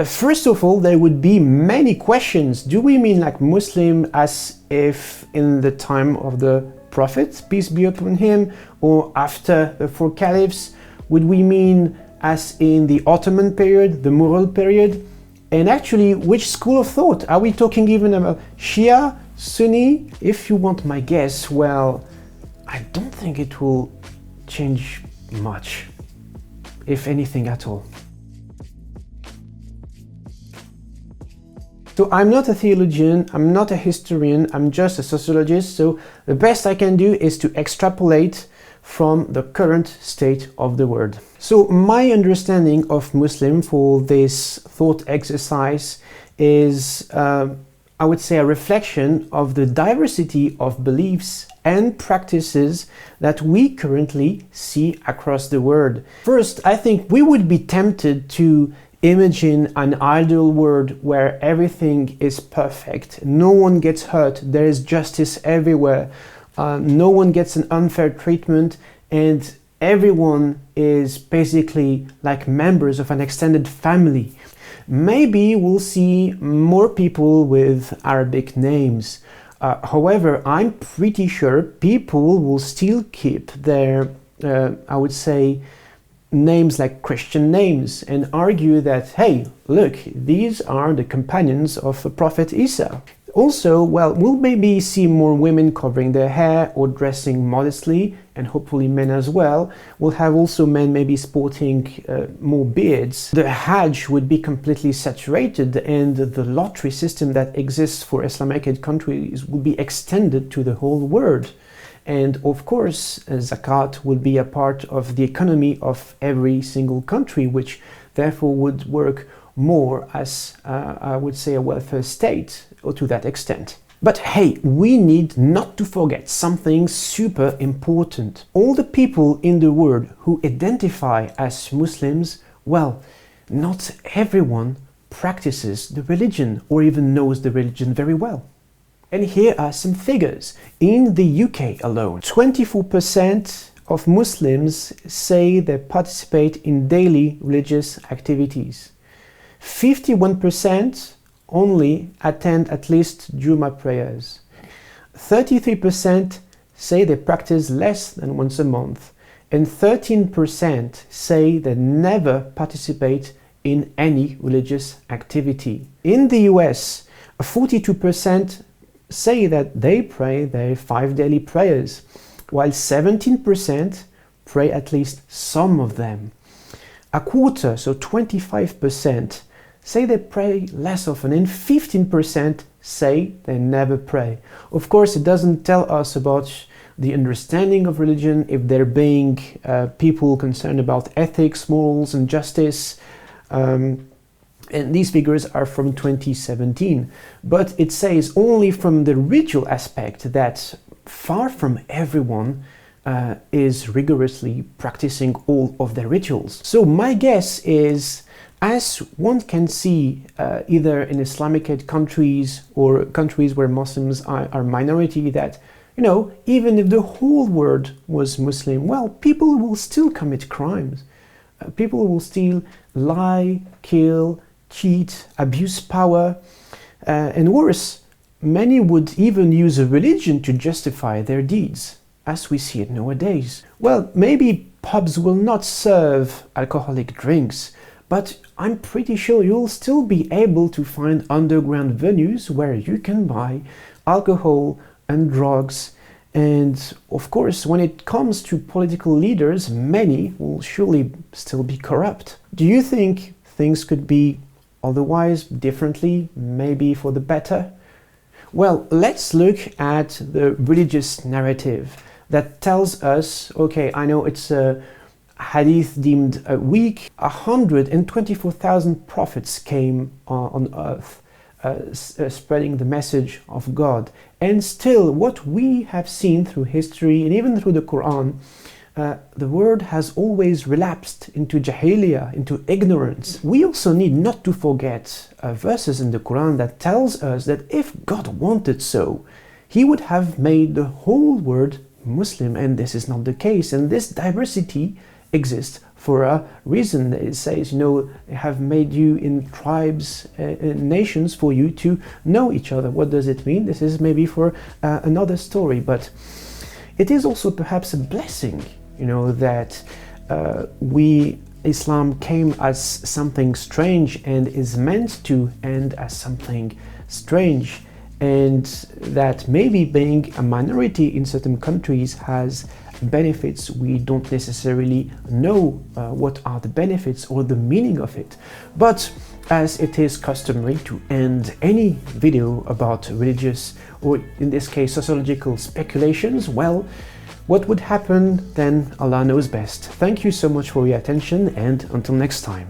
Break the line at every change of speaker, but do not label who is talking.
First of all, there would be many questions. Do we mean like Muslim as if in the time of the Prophet, peace be upon him, or after the 4 caliphs? Would we mean as in the Ottoman period, the Mughal period? And actually, which school of thought? Are we talking even about Shia, Sunni? If you want my guess, well, I don't think it will change much, if anything at all. So I'm not a theologian, I'm not a historian, I'm just a sociologist, so the best I can do is to extrapolate from the current state of the world. So my understanding of Muslim for this thought exercise is, I would say, a reflection of the diversity of beliefs and practices that we currently see across the world. First, I think we would be tempted to imagine an ideal world where everything is perfect, no one gets hurt, there is justice everywhere, no one gets an unfair treatment, and everyone is basically like members of an extended family. Maybe we'll see more people with Arabic names. However, I'm pretty sure people will still keep their, I would say, names like Christian names and argue that, hey, look, these are the companions of Prophet Isa. Also, well, we'll maybe see more women covering their hair or dressing modestly, and hopefully men as well. We'll have also men maybe sporting more beards. The Hajj would be completely saturated, and the lottery system that exists for Islamic countries would be extended to the whole world. And of course, zakat will be a part of the economy of every single country, which therefore would work more as, I would say, a welfare state, or to that extent. But hey, we need not to forget something super important. All the people in the world who identify as Muslims, well, not everyone practices the religion or even knows the religion very well. And here are some figures. In the UK alone, 24% of Muslims say they participate in daily religious activities. 51% only attend at least Jummah prayers. 33% say they practice less than once a month. And 13% say they never participate in any religious activity. In the US, 42% say that they pray their 5 daily prayers, while 17% pray at least some of them. A quarter, so 25%, say they pray less often, and 15% say they never pray. Of course, it doesn't tell us about the understanding of religion, if they're being people concerned about ethics, morals, and justice. And these figures are from 2017, but it says only from the ritual aspect that far from everyone is rigorously practicing all of their rituals. So my guess is, as one can see either in Islamic countries or countries where Muslims are minority, that, you know, even if the whole world was Muslim, well, people will still commit crimes. People will still lie, kill, cheat, abuse power, and worse, many would even use a religion to justify their deeds, as we see it nowadays. Well, maybe pubs will not serve alcoholic drinks, but I'm pretty sure you'll still be able to find underground venues where you can buy alcohol and drugs. And of course, when it comes to political leaders, many will surely still be corrupt. Do you think things could be otherwise, differently, maybe for the better? Well, let's look at the religious narrative that tells us, okay, I know it's a hadith deemed weak, 124,000 prophets came on earth, spreading the message of God. And still, what we have seen through history and even through the Qur'an, the world has always relapsed into jahiliyyah, into ignorance. We also need not to forget verses in the Quran that tells us that if God wanted so, He would have made the whole world Muslim, and this is not the case, and this diversity exists for a reason. It says, you know, they have made you in tribes, nations, for you to know each other. What does it mean? This is maybe for another story, but it is also perhaps a blessing, you know, that Islam came as something strange and is meant to end as something strange, and that maybe being a minority in certain countries has benefits. We don't necessarily know what are the benefits or the meaning of it. But as it is customary to end any video about religious, or in this case sociological speculations, well, what would happen then Allah knows best. Thank you so much for your attention, and until next time.